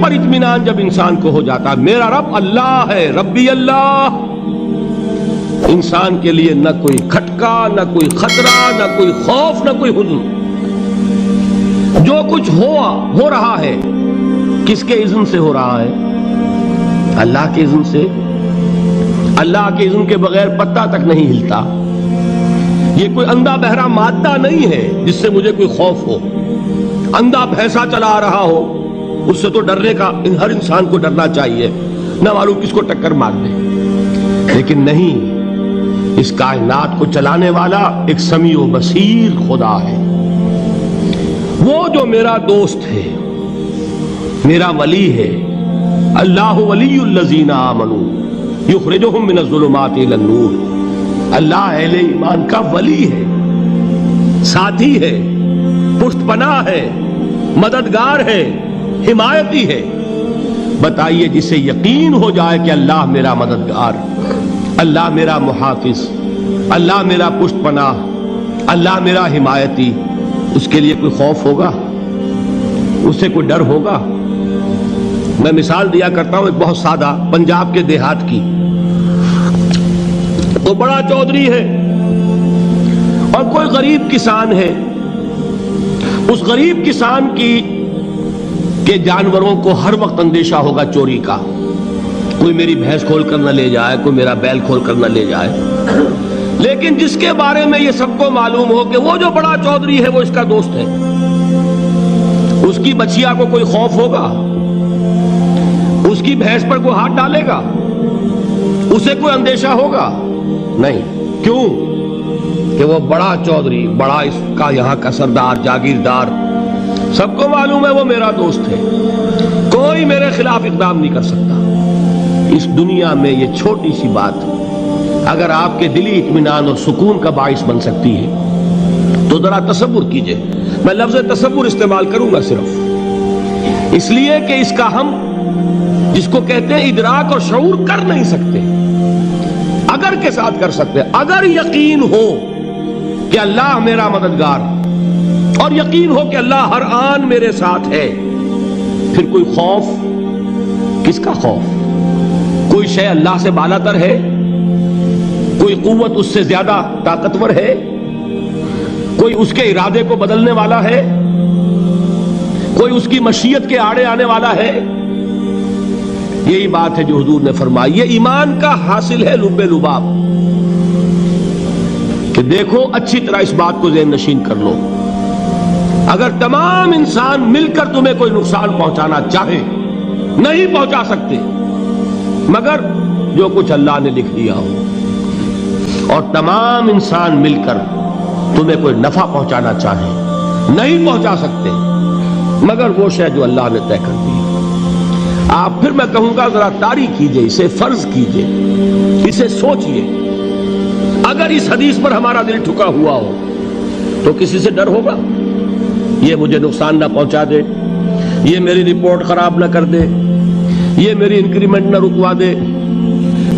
پر اطمینان جب انسان کو ہو جاتا ہے میرا رب اللہ ہے، ربی اللہ، انسان کے لیے نہ کوئی کھٹکا، نہ کوئی خطرہ، نہ کوئی خوف، نہ کوئی حزن۔ جو کچھ ہو رہا ہے کس کے اذن سے ہو رہا ہے؟ اللہ کے اذن سے۔ اللہ کے اذن کے بغیر پتا تک نہیں ہلتا۔ یہ کوئی اندھا بہرا مادہ نہیں ہے جس سے مجھے کوئی خوف ہو۔ اندھا بھینسا چلا رہا ہو اس سے تو ڈرنے کا ہر انسان کو ڈرنا چاہیے، نہ معلوم کس کو ٹکر مار دے۔ لیکن نہیں، اس کائنات کو چلانے والا ایک سمیع و بصیر خدا ہے، وہ جو میرا دوست ہے، میرا ولی ہے۔ اللہ ولی الذین آمنوا یخرجہم من الظلمات الی النور۔ اللہ اہل ایمان کا ولی ہے، ساتھی ہے، پشت پناہ ہے، مددگار ہے، حمایتی ہے۔ بتائیے جسے یقین ہو جائے کہ اللہ میرا مددگار، اللہ میرا محافظ، اللہ میرا پشت پناہ، اللہ میرا حمایتی، اس کے لیے کوئی خوف ہوگا؟ اس سے کوئی ڈر ہوگا؟ میں مثال دیا کرتا ہوں ایک بہت سادہ، پنجاب کے دیہات کی۔ وہ بڑا چودھری ہے اور کوئی غریب کسان ہے۔ اس غریب کسان کے جانوروں کو ہر وقت اندیشہ ہوگا چوری کا، کوئی میری بھینس کھول کر نہ لے جائے، کوئی میرا بیل کھول کر نہ لے جائے۔ لیکن جس کے بارے میں یہ سب کو معلوم ہو کہ وہ جو بڑا چودھری ہے وہ اس کا دوست ہے، اس کی بچیا کو کوئی خوف ہوگا؟ اس کی بھینس پر کوئی ہاتھ ڈالے گا؟ اسے کوئی اندیشہ ہوگا؟ نہیں۔ کیوں؟ کہ وہ بڑا چودھری، بڑا اس کا یہاں کا سردار، جاگیردار، سب کو معلوم ہے وہ میرا دوست ہے، کوئی میرے خلاف اقدام نہیں کر سکتا۔ اس دنیا میں یہ چھوٹی سی بات اگر آپ کے دلی اطمینان اور سکون کا باعث بن سکتی ہے تو ذرا تصور کیجئے۔ میں لفظ تصور استعمال کروں گا صرف اس لیے کہ اس کا ہم جس کو کہتے ہیں ادراک اور شعور کر نہیں سکتے، اگر کے ساتھ کر سکتے۔ اگر یقین ہو کہ اللہ میرا مددگار اور یقین ہو کہ اللہ ہر آن میرے ساتھ ہے، پھر کوئی خوف؟ کس کا خوف؟ کوئی شے اللہ سے بالاتر ہے؟ کوئی قوت اس سے زیادہ طاقتور ہے؟ کوئی اس کے ارادے کو بدلنے والا ہے؟ کوئی اس کی مشیت کے آڑے آنے والا ہے؟ یہی بات ہے جو حضور نے فرمائی۔ یہ ایمان کا حاصل ہے لب لباب، کہ دیکھو اچھی طرح اس بات کو ذہن نشین کر لو، اگر تمام انسان مل کر تمہیں کوئی نقصان پہنچانا چاہے نہیں پہنچا سکتے، مگر جو کچھ اللہ نے لکھ دیا ہو، اور تمام انسان مل کر تمہیں کوئی نفع پہنچانا چاہے نہیں پہنچا سکتے، مگر وہ شے جو اللہ نے طے کر دی۔ آپ پھر میں کہوں گا ذرا طاری کیجئے، اسے فرض کیجئے، اسے سوچئے۔ اگر اس حدیث پر ہمارا دل ٹھکا ہوا ہو تو کسی سے ڈر ہوگا؟ یہ مجھے نقصان نہ پہنچا دے، یہ میری رپورٹ خراب نہ کر دے، یہ میری انکریمنٹ نہ رکوا دے،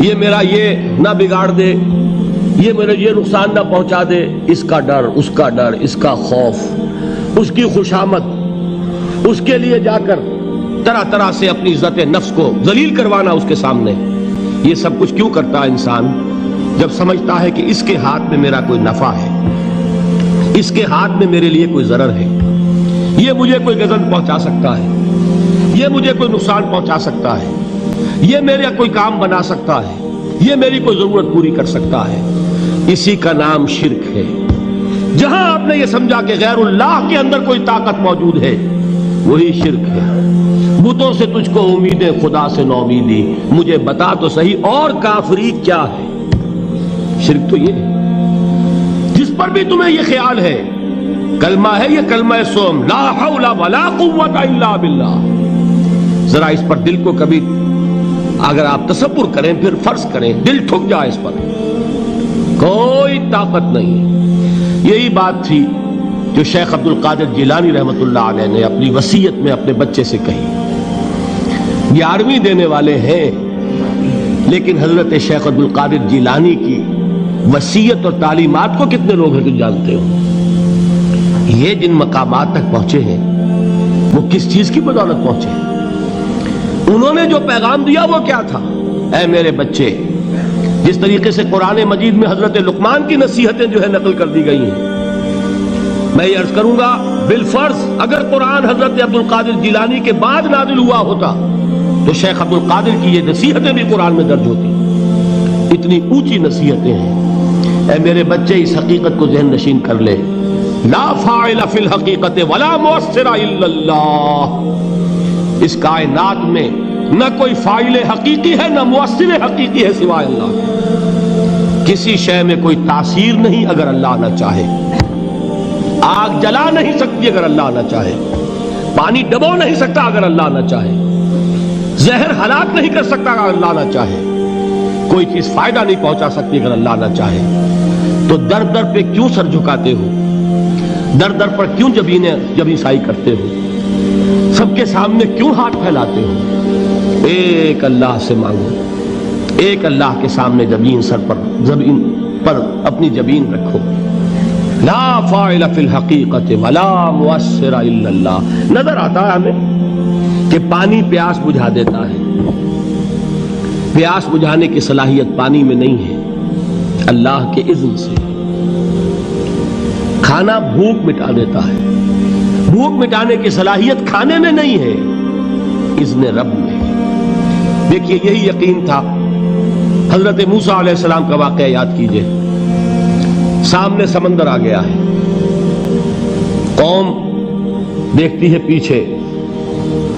یہ میرا یہ نہ بگاڑ دے، یہ میرے یہ نقصان نہ پہنچا دے۔ اس کا ڈر، اس کا ڈر، اس کا خوف، اس کی خوشامد، اس کے لیے جا کر طرح طرح سے اپنی عزت نفس کو ذلیل کروانا اس کے سامنے، یہ سب کچھ کیوں کرتا ہے انسان؟ جب سمجھتا ہے کہ اس کے ہاتھ میں میرا کوئی نفع ہے، اس کے ہاتھ میں میرے لیے کوئی ضرر ہے، یہ مجھے کوئی غضب پہنچا سکتا ہے، یہ مجھے کوئی نقصان پہنچا سکتا ہے، یہ میرا کوئی کام بنا سکتا ہے، یہ میری کوئی ضرورت پوری کر سکتا ہے، اسی کا نام شرک ہے۔ جہاں آپ نے یہ سمجھا کہ غیر اللہ کے اندر کوئی طاقت موجود ہے، وہی شرک ہے۔ بتوں سے تجھ کو امیدیں، خدا سے نومیدی، مجھے بتا تو صحیح اور کافری کیا ہے؟ شرک تو یہ ہے۔ جس پر بھی تمہیں یہ خیال ہے، کلمہ ہے یہ کلمہ سوم، لا حول ولا قوت الا باللہ، ذرا اس پر دل کو کبھی اگر آپ تصور کریں، پھر فرض کریں، دل ٹھک جائے اس پر، کوئی طاقت نہیں۔ یہی بات تھی جو شیخ عبد القادر جیلانی رحمۃ اللہ علیہ نے اپنی وصیت میں اپنے بچے سے کہی۔ 11ویں دینے والے ہیں، لیکن حضرت شیخ عبد القادر جیلانی کی وصیت اور تعلیمات کو کتنے لوگ ہیں تم جانتے ہو؟ یہ جن مقامات تک پہنچے ہیں وہ کس چیز کی بدولت پہنچے ہیں؟ انہوں نے جو پیغام دیا وہ کیا تھا؟ اے میرے بچے، جس طریقے سے قرآن مجید میں حضرت لقمان کی نصیحتیں جو ہے نقل کر دی گئی ہیں، میں یہ عرض کروں گا بالفرض اگر قرآن حضرت عبد القادر جیلانی کے بعد نازل ہوا ہوتا تو شیخ عبد القادر کی یہ نصیحتیں بھی قرآن میں درج ہوتی. اتنی اونچی نصیحتیں ہیں. اے میرے بچے، اس حقیقت کو ذہن نشین کر لے، لا فاعل فی الحقیقت ولا مؤثر الا اللہ. اس کائنات میں نہ کوئی فاعل حقیقی ہے نہ مؤثر حقیقی ہے سوائے اللہ. کسی شے میں کوئی تاثیر نہیں اگر اللہ نہ چاہے. آگ جلا نہیں سکتی اگر اللہ نہ چاہے. پانی ڈبو نہیں سکتا اگر اللہ نہ چاہے. زہر ہلاک نہیں کر سکتا اگر اللہ نہ چاہے. کوئی چیز فائدہ نہیں پہنچا سکتی اگر اللہ نہ چاہے. تو در در پہ کیوں سر جھکاتے ہو؟ در در پر کیوں جبیں سائی کرتے ہو؟ سب کے سامنے کیوں ہاتھ پھیلاتے ہو؟ ایک اللہ سے مانگو. ایک اللہ کے سامنے زمین پر اپنی جبین رکھو. لا فاعل فی الحقیقت ولا مؤثر الا اللہ. نظر آتا ہے ہمیں کہ پانی پیاس بجھا دیتا ہے. پیاس بجھانے کی صلاحیت پانی میں نہیں ہے، اللہ کے اذن سے. کھانا بھوک مٹا دیتا ہے، بھوک مٹانے کی صلاحیت کھانے میں نہیں ہے، اذن رب میں. دیکھیے یہی یقین تھا. حضرت موسیٰ علیہ السلام کا واقعہ یاد کیجئے. سامنے سمندر آ گیا ہے، قوم دیکھتی ہے پیچھے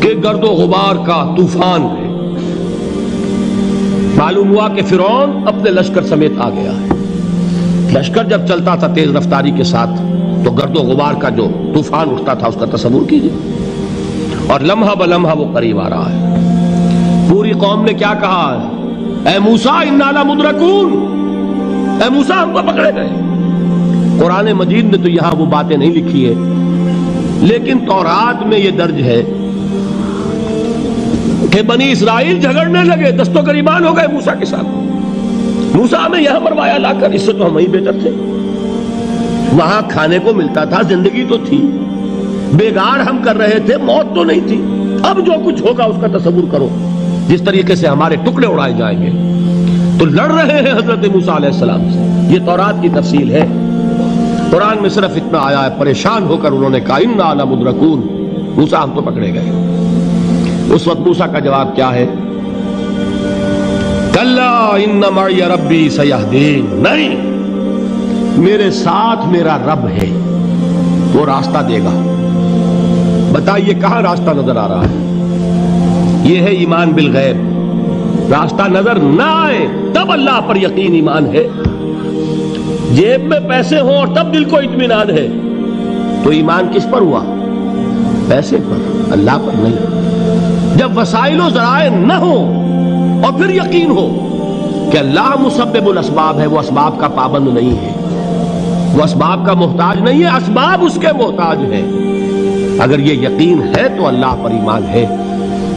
کہ گرد و غبار کا طوفان ہے. معلوم ہوا کہ فرعون اپنے لشکر سمیت آ گیا ہے. لشکر جب چلتا تھا تیز رفتاری کے ساتھ تو گرد و غبار کا جو طوفان اٹھتا تھا اس کا تصور کیجئے. اور لمحہ بلمحہ وہ قریب آ رہا ہے. پوری قوم نے کیا کہا؟ اے موسیٰ انا لمدرکون، اے موسیٰ ہم کو پکڑے گئے. قرآن مجید نے تو یہاں وہ باتیں نہیں لکھی ہے، لیکن تورات میں یہ درج ہے کہ بنی اسرائیل جھگڑنے لگے، دست و گریبان ہو گئے موسیٰ کے ساتھ. موسیٰ ہمیں یہاں مروایا لا کر، اس سے تو ہم ہی بہتر تھے. وہاں کھانے کو ملتا تھا، زندگی تو تھی، بیگار ہم کر رہے تھے، موت تو نہیں تھی. اب جو کچھ ہوگا اس کا تصور کرو، جس طریقے سے ہمارے ٹکڑے اڑائے جائیں گے. تو لڑ رہے ہیں حضرت موسیٰ علیہ السلام سے. یہ تورات کی تفصیل ہے. قرآن میں صرف اتنا آیا ہے، پریشان ہو کر انہوں نے کہا انا لمدرکون، موسیٰ ہم تو پکڑے گئے. اس وقت موسیٰ کا جواب کیا ہے؟ کلا ان معی ربی سیہدین. نہیں، میرے ساتھ میرا رب ہے، وہ راستہ دے گا. بتائیے کہاں راستہ نظر آ رہا ہے؟ یہ ہے ایمان بالغیب. راستہ نظر نہ آئے تب اللہ پر یقین ایمان ہے. جیب میں پیسے ہوں اور تب دل کو اطمینان ہے تو ایمان کس پر ہوا؟ پیسے پر، اللہ پر نہیں. جب وسائل و ذرائع نہ ہو اور پھر یقین ہو کہ اللہ مسبب الاسباب ہے، وہ اسباب کا پابند نہیں ہے، وہ اسباب کا محتاج نہیں ہے، اسباب اس کے محتاج ہیں. اگر یہ یقین ہے تو اللہ پر ایمان ہے.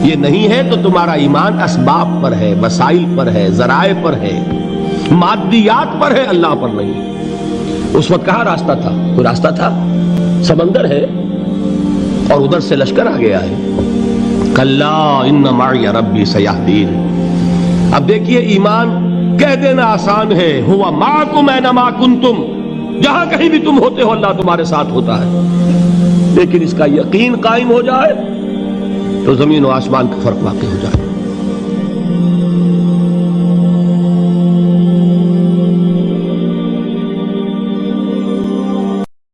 یہ نہیں ہے تو تمہارا ایمان اسباب پر ہے، وسائل پر ہے، ذرائع پر ہے، مادیات پر ہے، اللہ پر نہیں. اس وقت کہاں راستہ تھا؟ کوئی راستہ تھا؟ سمندر ہے اور ادھر سے لشکر آ گیا ہے. کلا ان معی ربی سیہدین. اب دیکھیے ایمان کہہ دینا آسان ہے، ہوا معکم اینما کنتم، جہاں کہیں بھی تم ہوتے ہو اللہ تمہارے ساتھ ہوتا ہے. لیکن اس کا یقین قائم ہو جائے تو زمین و آسمان کا فرق واقع ہو جائے.